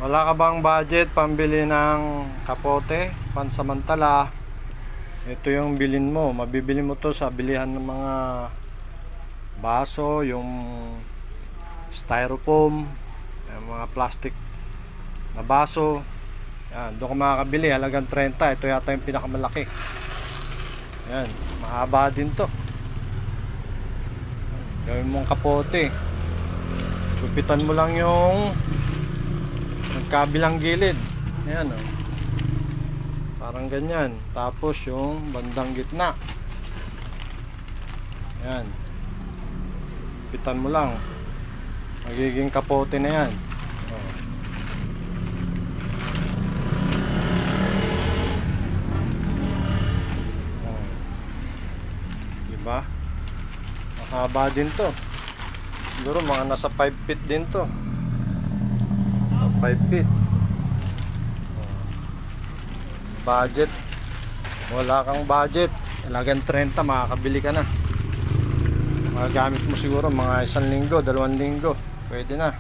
Wala ka bang budget pambili ng kapote, pansamantala? Ito yung bilin mo. Mabibili mo to sa bilihan ng mga baso, yung styrofoam, yung mga plastic na baso. Yan, doon ka makakabili. Halagang 30. Ito yata yung pinakamalaki. Yan, mahaba din to. Gawin mong kapote. Gupitan mo lang yung kabilang gilid. Ayan o. Parang ganyan. Tapos yung bandang gitna. Ayan. Gupitan mo lang. Magiging kapote na yan. O. O. Diba? Mahaba din to. Siguro mga nasa 5 feet din to. 5 feet. Budget. Wala kang budget. Halagang 30, makakabili ka na. Magagamit mo siguro mga 1 linggo, 2 linggo. Pwede na.